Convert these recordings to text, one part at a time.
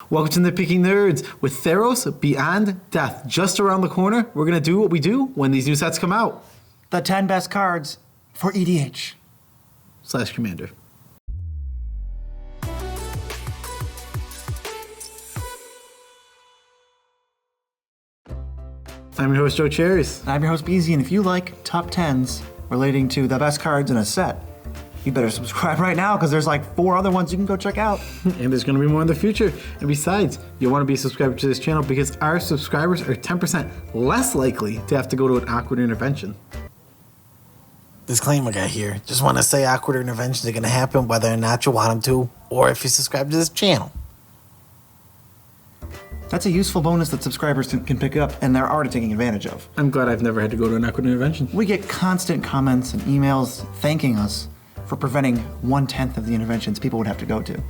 Welcome to Nitpicking Nerds with Theros Beyond Death. Just around the corner, we're going to do what we do when these new sets come out. The 10 best cards for EDH. / Commander. I'm your host, Joe Cherries. And I'm your host, Beezy, and if you like top 10s relating to the best cards in a set, you better subscribe right now because there's like 4 other ones you can go check out. And there's going to be more in the future. And besides, you'll want to be a subscriber to this channel because our subscribers are 10% less likely to have to go to an awkward intervention. Disclaimer guy here. Just want to say awkward interventions are going to happen whether or not you want them to, or if you subscribe to this channel. That's a useful bonus that subscribers can pick up, and they're already taking advantage of. I'm glad I've never had to go to an awkward intervention. We get constant comments and emails thanking us for preventing 1/10 of the interventions people would have to go to.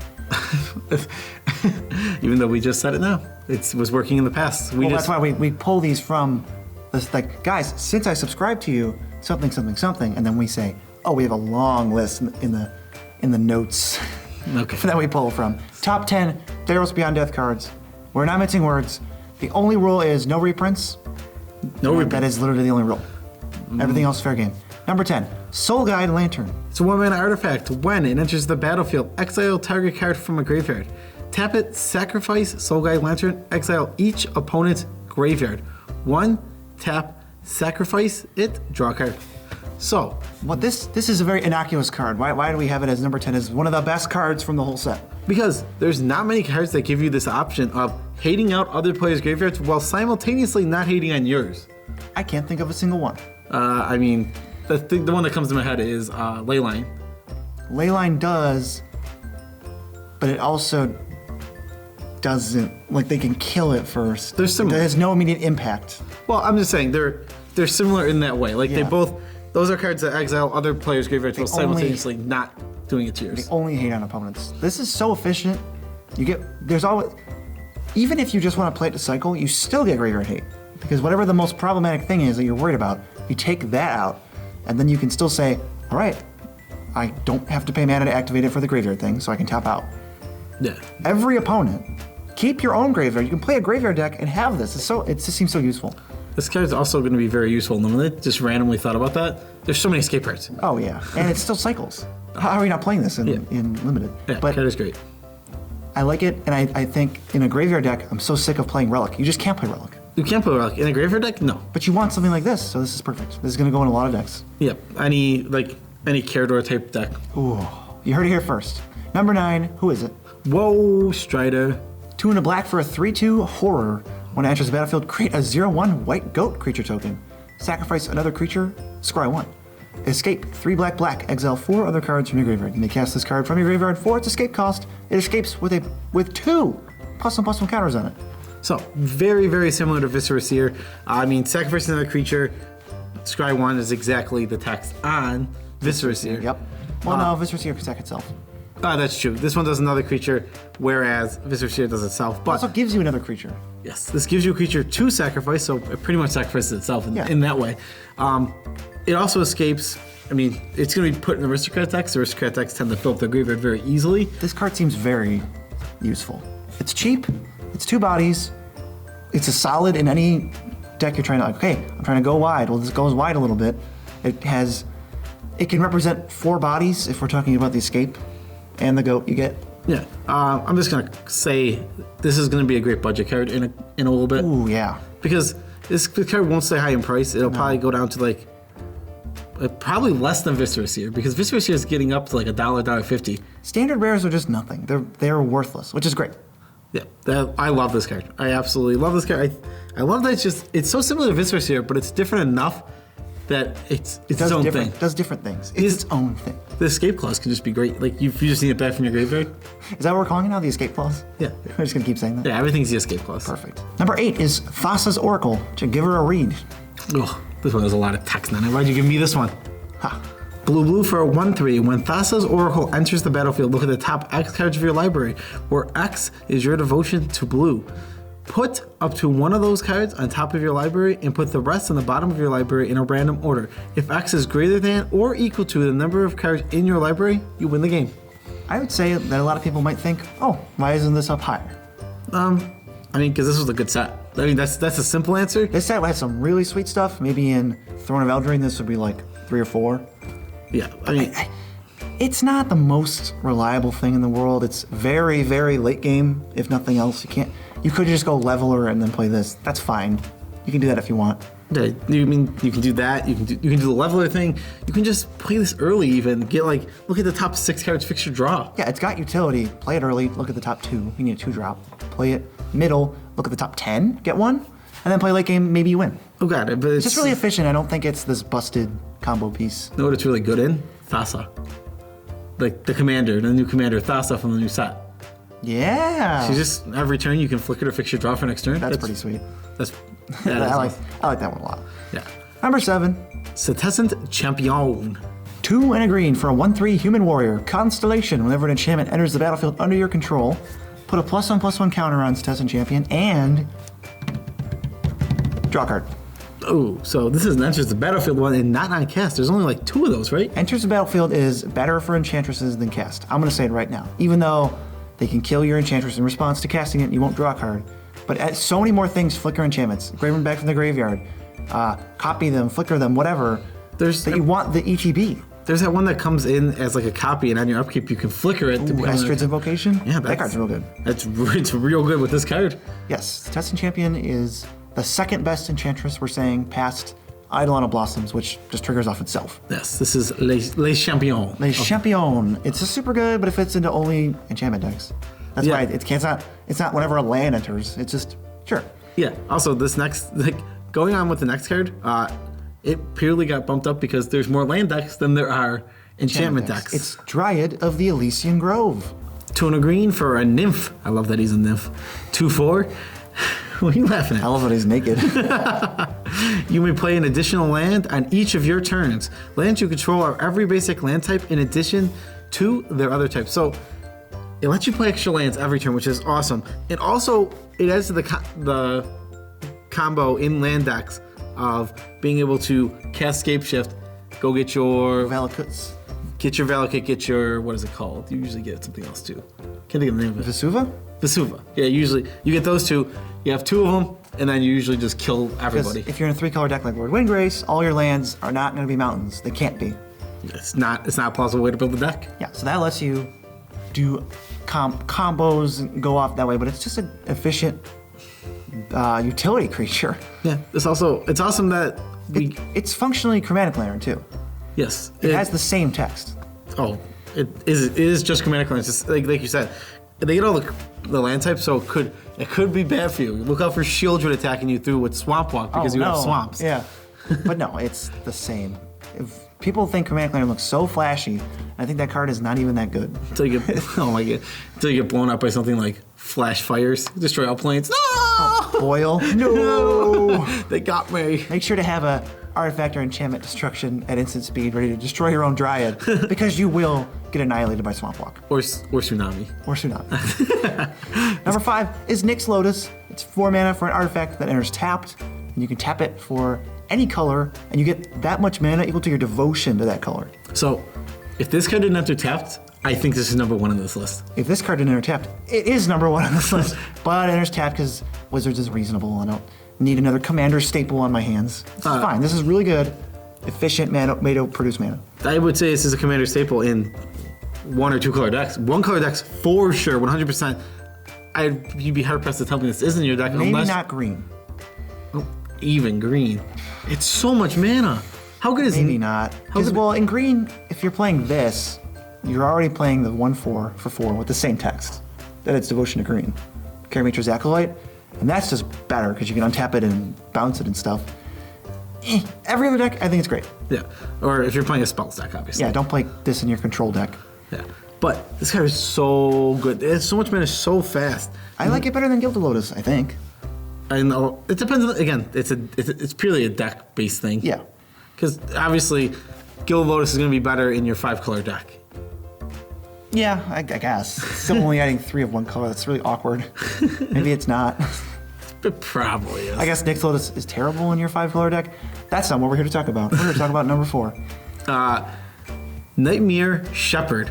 Even though we just said it now. It was working in the past. That's why we pull these from, this, like, guys, since I subscribed to you, something, something, something, and then we say, oh, we have a long list in the notes that we pull from. Top 10 Theros Beyond Death cards. We're not mincing words. The only rule is no reprints. No reprints. That is literally the only rule. Everything else is fair game. Number 10, Soul Guide Lantern. It's a 1-mana artifact. When it enters the battlefield, exile target card from a graveyard. Tap it, sacrifice Soul Guide Lantern, exile each opponent's graveyard. 1, tap, sacrifice it, draw a card. So, This is a very innocuous card. Why do we have it as number 10 as one of the best cards from the whole set? because there's not many cards that give you this option of hating out other players' graveyards while simultaneously not hating on yours. I can't think of a single one. I mean, the one that comes to my head is Leyline. Leyline does, but it also doesn't. Like, they can kill it first. They're similar. It has no immediate impact. Well, I'm just saying they're similar in that way. Like Yeah. those are cards that exile other players' graveyards while simultaneously not doing it to yours. They only hate on opponents. This is so efficient. There's always, even if you just want to play it to cycle, you still get graveyard hate. Because whatever the most problematic thing is that you're worried about, you take that out, and then you can still say, all right, I don't have to pay mana to activate it for the graveyard thing, so I can tap out. Yeah. Every opponent, keep your own graveyard. You can play a graveyard deck and have this. It just seems so useful. This card's also going to be very useful. And when I just randomly thought about that, there's so many escape cards. Oh yeah, and it still cycles. How are we not playing this in Limited? Yeah, But card is great. I like it, and I think in a graveyard deck, I'm so sick of playing Relic. You just can't play Relic. You can't play Relic. In a graveyard deck? No. But you want something like this, so this is perfect. This is going to go in a lot of decks. Yep. Any Carador type deck. Ooh, you heard it here first. Number 9, who is it? Whoa, Strider. 2 and a black for a 3/2 horror. When it enters the battlefield, create a 0/1 white goat creature token. Sacrifice another creature, scry 1. Escape 3 black, exile 4 other cards from your graveyard. You may cast this card from your graveyard for its escape cost. It escapes with 2 +1/+1 counters on it. So, very, very similar to Viscera Seer. I mean, sacrifice another creature, scry 1 is exactly the text on Viscera Seer. Yep. Well, no, Viscera Seer can sack itself. That's true. This one does another creature, whereas Viscera Seer does itself. But It also gives you another creature. yes, this gives you a creature to sacrifice, so it pretty much sacrifices itself in that way. It also escapes. I mean, it's going to be put in aristocrat decks. Aristocrat decks tend to fill up their graveyard very easily. This card seems very useful. It's cheap. It's 2 bodies. It's a solid in any deck you're trying to, okay, I'm trying to go wide. Well, this goes wide a little bit. It can represent 4 bodies if we're talking about the escape and the goat you get. Yeah, I'm just gonna say this is gonna be a great budget card in a little bit. Ooh, yeah. Because this card won't stay high in price. It'll probably go down to probably less than Viscera Seer, because Viscera Seer is getting up to $1, $1.50. Standard rares are just nothing. They're worthless, which is great. Yeah, I love this card. I absolutely love this card. I love that it's so similar to Viscera Seer, but it's different enough that it's its own thing. It does different things. It's its own thing. The escape clause can just be great. Like, you just need it back from your graveyard. Is that what we're calling it now, the escape clause? Yeah. We're just going to keep saying that? Yeah, everything's the escape clause. Perfect. Number 8 is Fosses Oracle. To give her a read. Oh, this one has a lot of text on it. Why'd you give me this one? Ha. Blue for a 1/3. When Fosses Oracle enters the battlefield, look at the top X cards of your library, where X is your devotion to blue. Put up to one of those cards on top of your library and put the rest on the bottom of your library in a random order. If X is greater than or equal to the number of cards in your library, you win the game. I would say that a lot of people might think, oh, why isn't this up higher? I mean, because this was a good set. I mean, that's a simple answer. This set has some really sweet stuff. Maybe in Throne of Eldraine, this would be like 3 or 4. Yeah, I mean, It's not the most reliable thing in the world. It's very, very late game, if nothing else. You could just go leveler and then play this. That's fine. You can do that if you want. yeah, you mean you can do that? You can do the leveler thing. You can just play this early. Even get look at the top 6 cards, fix your draw. Yeah, it's got utility. Play it early, look at the top 2. You need a 2-drop. Play it middle, look at the top 10, get 1, and then play late game, maybe you win. Oh god, but It's just really efficient. I don't think it's this busted combo piece. know what it's really good in? Thassa. Like the new commander, Thassa from the new set. Yeah. She's just every turn you can flick it or fix your draw for next turn. That's pretty sweet. That's I like that one a lot. Yeah. Number 7. Chesson Champion. 2 and a green for a 1/3 human warrior. Constellation. Whenever an enchantment enters the battlefield under your control, put a +1/+1 counter on Chesson Champion and draw a card. Oh, so this is an enters the battlefield one and not on cast. There's only 2 of those, right? Enters the battlefield is better for enchantresses than cast. I'm going to say it right now. Even though they can kill your enchantress in response to casting it and you won't draw a card. But so many more things flicker enchantments. Grave them back from the graveyard. Copy them, flicker them, whatever. There's that you want the ETB. There's that one that comes in as a copy, and on your upkeep you can flicker it. Estrid's Invocation? Yeah, that card's real good. It's real good with this card. Yes, Chesson Champion is the second best enchantress, we're saying, past Eidolon Blossoms, which just triggers off itself. Yes, this is Les Champions. Les Champions. It's a super good, but it fits into only enchantment decks. That's why it's not whenever a land enters. It's just, sure. Yeah, also this next, going on with the next card, it purely got bumped up because there's more land decks than there are enchantment decks. It's Dryad of the Elysian Grove. 2 and a green for a nymph. I love that he's a nymph. 2/4. What are you laughing at? I love that he's naked. You may play an additional land on each of your turns. Lands you control are every basic land type in addition to their other types. So it lets you play extra lands every turn, which is awesome. And also, it adds to the combo in land decks of being able to cast Scape Shift, go get your Valakuts. Get your Valakut, get your, what is it called? You usually get something else too. Can't think of the name of it. Vesuva? Vesuva. Yeah, usually you get those 2. You have 2 of them, and then you usually just kill everybody. If you're in a 3-color deck like Lord Windgrace, all your lands are not going to be mountains. They can't be. It's not a plausible way to build a deck. Yeah, so that lets you do combos and go off that way, but it's just an efficient utility creature. Yeah, it's awesome that it's functionally Chromatic Lantern too. Yes. It has the same text. Oh, it is just Chromatic Lantern. It's just like you said, they get all the land types, so it could be bad for you. Look out for Shieldred attacking you through with Swamp Walk because you have swamps. Yeah, but no, it's the same. If people think Chromatic Lantern looks so flashy, I think that card is not even that good. Until you get until you get blown up by something like Flash Fires, destroy all planes. No! Boil. No! They got me. Make sure to have a artifact or enchantment destruction at instant speed ready to destroy your own Dryad because you will get annihilated by Swamp Walk. Or Tsunami. Or Tsunami. Number 5 is Nyx's Lotus. It's 4 mana for an artifact that enters tapped, and you can tap it for any color, and you get that much mana equal to your devotion to that color. So, if this card didn't enter tapped, I think this is number 1 on this list. If this card didn't enter tapped, it is number 1 on this list. But it enters tapped because Wizards is reasonable. I don't need another commander staple on my hands. This is fine. This is really good. Efficient mana, made to produce mana. I would say this is a commander staple in 1 or 2 color decks. 1 color decks for sure, 100%. You'd be hard pressed to tell me this isn't your deck. Maybe unless, not green. Oh, even green. It's so much mana. How good is Maybe not. Well, in green, if you're playing this, you're already playing the 1/4 for 4 with the same text. That it's Devotion to Green. Karametra's Acolyte. And that's just better because you can untap it and bounce it and stuff. Every other deck, I think it's great. Yeah. Or if you're playing a spells deck, obviously. Yeah, don't play this in your control deck. Yeah. But this card is so good. It's so much mana so fast. I like it better than Gilded Lotus, I think. I know. It depends on, again, it's purely a deck based thing. Yeah. Because obviously, Gilded Lotus is going to be better in your 5-color deck. Yeah, I guess. Still only adding 3 of 1 color. That's really awkward. Maybe it's not. It probably is. I guess Nyx's Lotus is terrible in your 5-color deck. That's not what we're here to talk about. We're here to talk about number 4. Nightmare Shepard.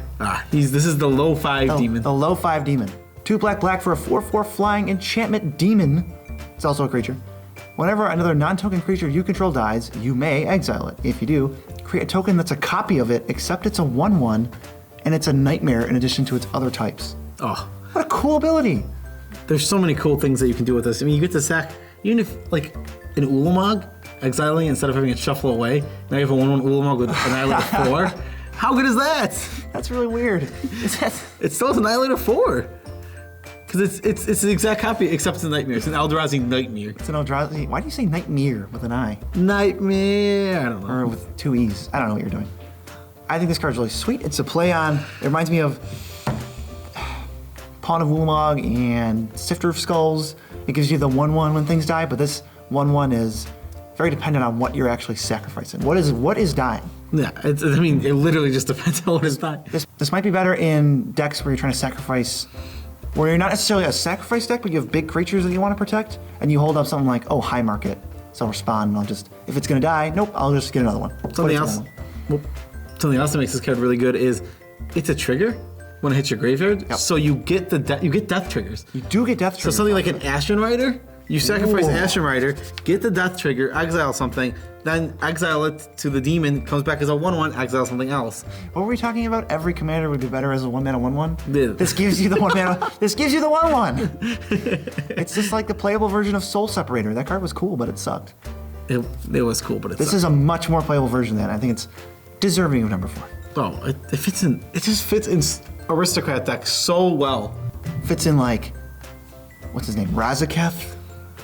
This is the low 5 demon. The low 5 demon. 2 black for a 4/4 flying enchantment demon. It's also a creature. Whenever another non-token creature you control dies, you may exile it. If you do, create a token that's a copy of it, except it's a 1/1, and it's a nightmare in addition to its other types. Oh, What a cool ability! there's so many cool things that you can do with this. I mean, you get to sack, even if, like, an Ulamog, exiling instead of having it shuffle away, now you have a 1/1 Ulamog with Annihilator 4. How good is that? That's really weird. It's still an Annihilator 4. Because it's the exact copy, except it's a Nightmare. It's an Eldrazi Nightmare. It's an Eldrazi. Why do you say Nightmare with an I? Nightmare. I don't know. Or with 2 E's. I don't know what you're doing. I think this card's really sweet. It's a play on. It reminds me of Pawn of Ulamog and Sifter of Skulls. It gives you the 1/1 when things die, but this 1/1 is very dependent on what you're actually sacrificing. What is dying? Yeah, it literally just depends on what is dying. This might be better in decks where you're trying to sacrifice, where you're not necessarily a sacrifice deck, but you have big creatures that you want to protect, and you hold up something like, oh, High Market. So I'll respond, and I'll just, if it's going to die, nope, I'll just get another one. Something else that makes this card really good is it's a trigger when it hits your graveyard. Yep. So you get death triggers. You do get death triggers. So something like an Ashen Rider, you sacrifice Ooh. an Ashen Rider, get the death trigger, exile something, then exile it to the demon, comes back as a 1/1, exile something else. What were we talking about? Every commander would be better as a 1-mana 1/1? Yeah. This gives you the 1-mana. This gives you the 1/1. It's just like the playable version of Soul Separator. That card was cool, but it sucked. It was cool, but This is a much more playable version than that. I think it's deserving of number 4. Oh, it just fits in Aristocrat deck so well. Fits in like, what's his name? Razaketh?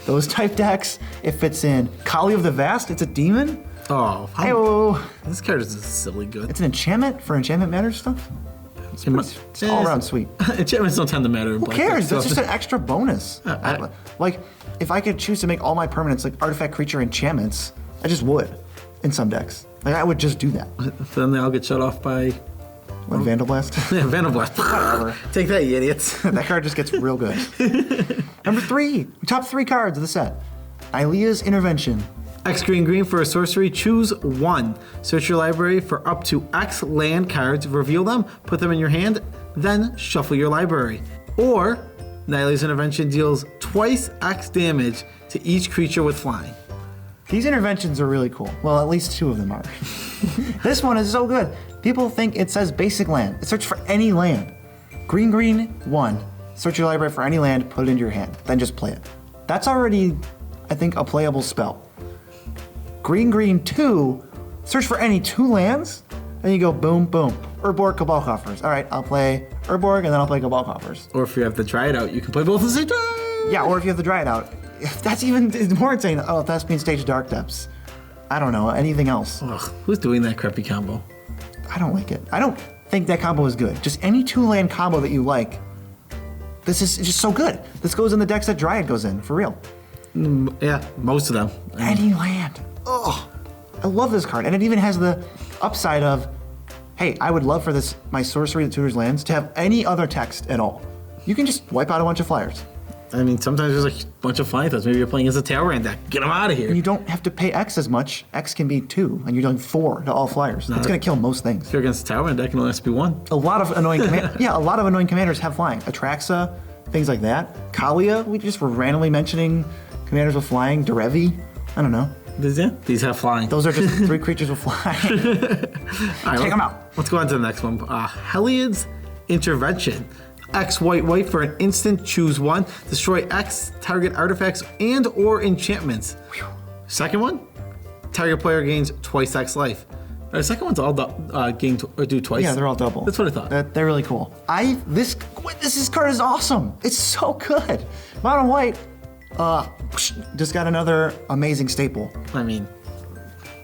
Those type decks. It fits in Kali of the Vast. It's a demon. Oh, Hey-oh. This card is silly good. It's an enchantment for enchantment matters stuff. It's all around sweet. Enchantments don't tend to matter. Who cares? That's just an extra bonus. I- Like, if I could choose to make all my permanents like artifact creature enchantments, I just would in some decks. Like, I would just do that. Then they all get shut off by What, Vandal Blast? yeah, Vandal Blast. Whatever. Take that, you idiots. That card just gets real good. Number 3, top 3 cards of the set. Knightleys Intervention. X green for a sorcery, choose 1. Search your library for up to X land cards, reveal them, put them in your hand, then shuffle your library. Or, Knightleys Intervention deals twice X damage to each creature with flying. These interventions are really cool. Well, at least 2 of them are. This one is so good. People think it says basic land. It search for any land. Green, 1. Search your library for any land, put it into your hand, then just play it. That's already, I think, a playable spell. Green, 2. Search for any 2 lands, and you go boom, boom. Urborg, Cabal Coffers. All right, I'll play Urborg, and then I'll play Cabal Coffers. Or if you have the Dryad out, you can play both at the same time. Yeah, or if you have the Dryad out. That's even more insane. Oh, Thespian Stage Dark Depths. I don't know, anything else. Ugh, who's doing that crappy combo? I don't like it. I don't think that combo is good. Just any 2-land combo that you like. This is just so good. This goes in the decks that Dryad goes in, for real. Yeah, most of them. Any land. Oh, I love this card. And it even has the upside of, hey, I would love for this, my sorcery that tutors lands, to have any other text at all. You can just wipe out a bunch of flyers. I mean, sometimes there's a bunch of flying threats. Maybe you're playing as a Talrand deck. Get them out of here. And you don't have to pay X as much. X can be 2, and you're doing 4 to all flyers. It's going to kill most things. If you're against a Talrand deck, it only has to be 1. A lot of annoying a lot of annoying commanders have flying. Atraxa, things like that. Kalia, we just were randomly mentioning commanders with flying. Derevi, I don't know. These have flying. Those are just 3 creatures with flying. Take them out. Let's go on to the next one. Helliod's Intervention. X white for an instant, choose 1. Destroy X target artifacts and or enchantments. Second one, target player gains twice X life. The second one's all do twice. Yeah, they're all double. That's what I thought. They're really cool. This card is awesome. It's so good. Mono white, just got another amazing staple. I mean,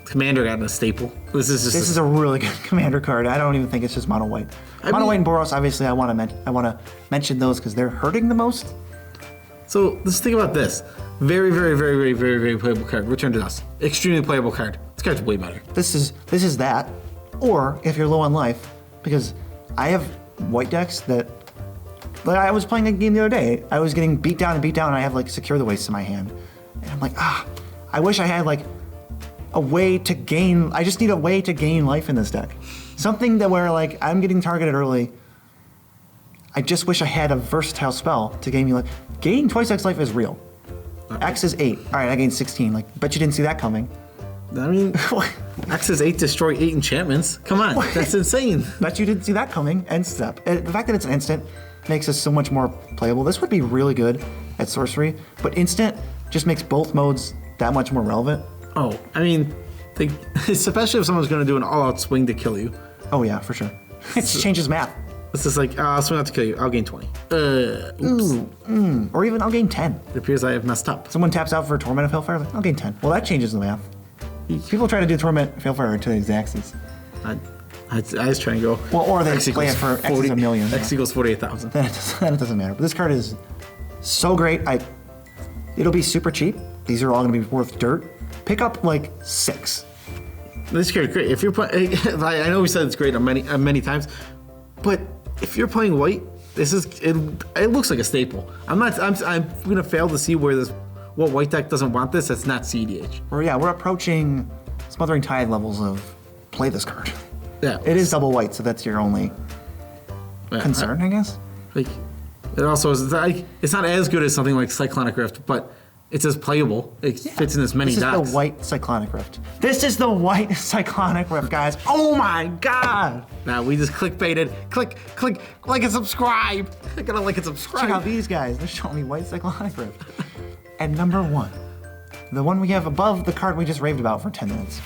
Commander got a staple. This is a really good commander card. I don't even think it's just mono white. Mono white and Boros, obviously, I want to mention those because they're hurting the most. So let's think about this. Very playable card. Return to Dust. Extremely playable card. This card's way better. This is that, or if you're low on life, because I have white decks that. Like I was playing a game the other day. I was getting beat down, and I have like Secure the Waste in my hand, and I'm like, I wish I had like a way to gain. I just need a way to gain life in this deck. Something that where like I'm getting targeted early. I just wish I had a versatile spell to gain me life. Gaining twice X life is real. X is 8. All right, I gained 16. Like, bet you didn't see that coming. I mean, X is 8, destroy 8 enchantments. Come on, that's insane. Bet you didn't see that coming. End step. The fact that it's instant makes this so much more playable. This would be really good at sorcery, but instant just makes both modes that much more relevant. Oh, I mean, especially if someone's going to do an all-out swing to kill you. Oh yeah, for sure. It changes math. It's just like, I'll swing out to kill you. I'll gain 20. Or even I'll gain 10. It appears I have messed up. Someone taps out for a Torment of Hailfire, like, I'll gain 10. Well, that changes the math. People try to do Torment of Hailfire to his axes. I just try and go. Well, or they X play it for X is a million. X equals 48,000. Then it doesn't matter. But this card is so great. It'll be super cheap. These are all going to be worth dirt. Pick up like 6. This card is great. If you're playing, I know we said it's great many times, but if you're playing white, this is it looks like a staple. I'm gonna fail to see what white deck doesn't want this. That's not CEDH. Or yeah, we're approaching Smothering Tide levels of play this card. Yeah, it is double white, so that's your only concern, I guess. Like, it also is like it's not as good as something like Cyclonic Rift, but it's as playable. It fits in as many decks. This is the white Cyclonic Rift. This is the white Cyclonic Rift, guys. Oh my god! Now we just clickbaited. Click, like and subscribe. I gotta like and subscribe. Check out these guys. They're showing me white Cyclonic Rift. And number 1, the one we have above the card we just raved about for 10 minutes,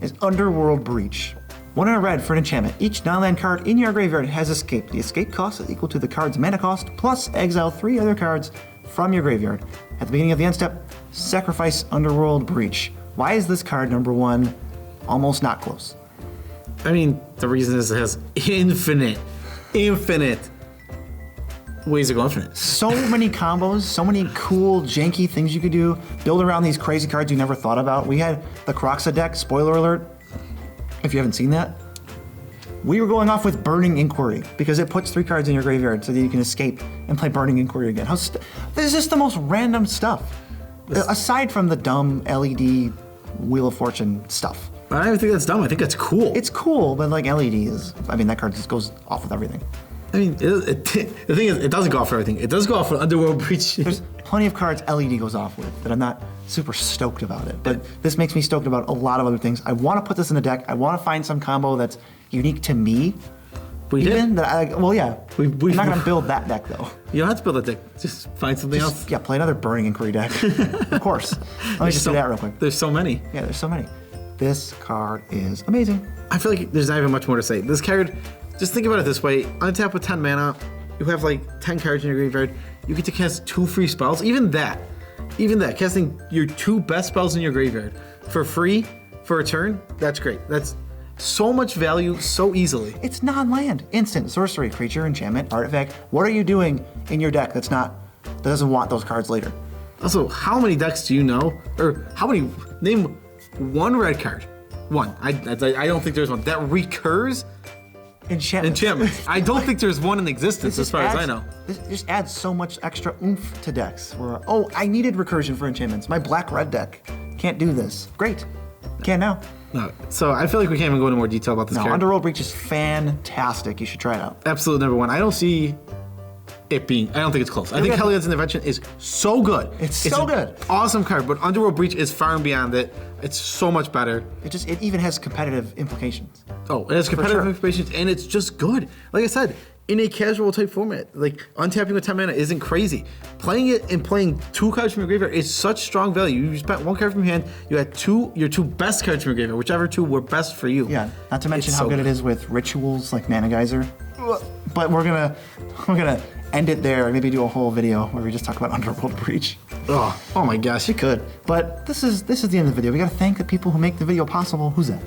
is Underworld Breach. 1 and a red for an enchantment. Each non-land card in your graveyard has escape. The escape cost is equal to the card's mana cost, plus exile 3 other cards from your graveyard. At the beginning of the end step, sacrifice Underworld Breach. Why is this card number 1 almost not close? I mean, the reason is it has infinite ways to go infinite. So many combos, so many cool, janky things you could do. Build around these crazy cards you never thought about. We had the Croxa deck, spoiler alert, if you haven't seen that. We were going off with Burning Inquiry because it puts 3 cards in your graveyard so that you can escape and play Burning Inquiry again. This is just the most random stuff. Aside from the dumb LED Wheel of Fortune stuff. I don't even think that's dumb. I think that's cool. It's cool, but like LED is, I mean, that card just goes off with everything. I mean, the thing is, it doesn't go off for everything. It does go off for Underworld Breach. There's plenty of cards LED goes off with that I'm not super stoked about it, but this makes me stoked about a lot of other things. I want to put this in the deck. I want to find some combo that's unique to me. We did. Well, yeah. I'm not going to build that deck, though. You don't have to build a deck. Just find something else. Yeah, play another Burning Inquiry deck. Of course. Let me just do that real quick. There's so many. Yeah, there's so many. This card is amazing. I feel like there's not even much more to say. This card, just think about it this way. Untap with 10 mana. You have like 10 cards in your graveyard. You get to cast 2 free spells. Even that, casting your 2 best spells in your graveyard for free for a turn, that's great. That's so much value so easily. It's non-land. Instant, sorcery, creature, enchantment, artifact. What are you doing in your deck that doesn't want those cards later? Also, how many decks do you know? Or name 1 red card. 1. I don't think there's one. That recurs enchantment. I don't think there's one in existence as far as I know. This just adds so much extra oomph to decks. Where, I needed recursion for enchantments. My black-red deck can't do this. Great. Can now. No, so I feel like we can't even go into more detail about this card. Underworld Breach is fantastic. You should try it out. Absolute number 1. I don't see it being. I don't think it's close. I think MacLeod's Intervention is so good. It's so good. Awesome card, but Underworld Breach is far and beyond it. It's so much better. It even has competitive implications. Oh, it has competitive implications, and it's just good. Like I said, in a casual type format, like untapping with 10 mana isn't crazy. Playing it and playing 2 cards from your graveyard is such strong value. You spent 1 card from your hand. You had your 2 best cards from your graveyard, whichever 2 were best for you. Yeah. Not to mention how good it is with rituals like Mana Geyser. But we're gonna end it there. Maybe do a whole video where we just talk about Underworld Breach. Oh my gosh, you could. But this is the end of the video. We gotta thank the people who make the video possible. Who's that?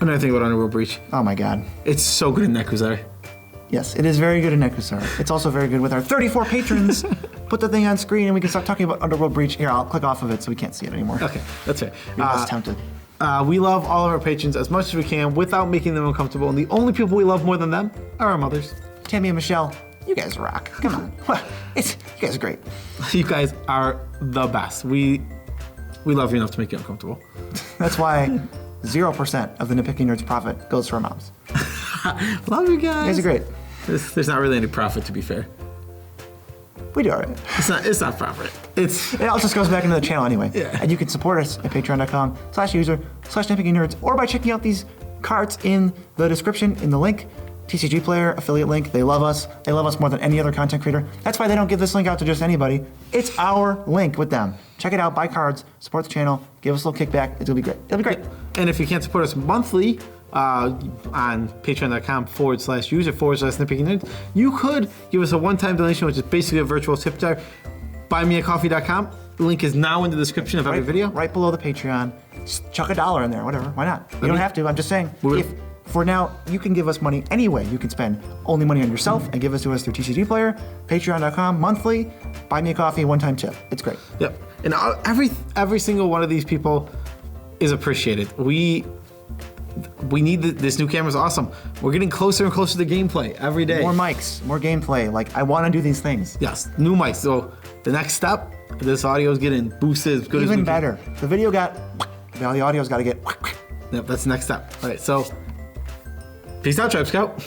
Another thing about Underworld Breach. Oh my god. It's so good in Nekuzar. Yes, it is very good in Nekuzar. It's also very good with our 34 patrons. Put the thing on screen and we can start talking about Underworld Breach. Here, I'll click off of it so we can't see it anymore. Okay, that's fair. I was tempted. We love all of our patrons as much as we can without making them uncomfortable. And the only people we love more than them are our mothers. Tammy and Michelle, you guys rock. Come on. You guys are great. You guys are the best. We love you enough to make you uncomfortable. That's why 0% of the Nitpicking Nerds profit goes to our moms. Love you guys. You guys are great. There's not really any profit, to be fair. We do all right. It's not profit. It all just goes back into the channel anyway. Yeah. And you can support us at patreon.com/user/nitpicking nerds or by checking out these cards in the description in the link. TcgPlayer affiliate link. They love us. They love us more than any other content creator. That's why they don't give this link out to just anybody. It's our link with them. Check it out. Buy cards. Support the channel. Give us a little kickback. It'll be great. It'll be great. And if you can't support us monthly on patreon.com/user/nitpicking nerds, you could give us a one-time donation, which is basically a virtual tip jar. Buymeacoffee.com. The link is now in the description of every video. Right below the Patreon. Just chuck $1 in there. Whatever. Why not? You don't have to. I'm just saying. If for now, you can give us money anyway. You can spend only money on yourself and give us to us through TcgPlayer, patreon.com, monthly, buy me a coffee, one-time tip. It's great. Yep. And every single one of these people is appreciated. We need this new camera. Is awesome. We're getting closer and closer to gameplay every day. More mics, more gameplay. Like, I want to do these things. Yes, new mics. So the next step, this audio is getting boosted as good as we Even can. better. The video got, now the audio's got to get. Yep, that's the next step. All right, so peace out, Tribe Scout.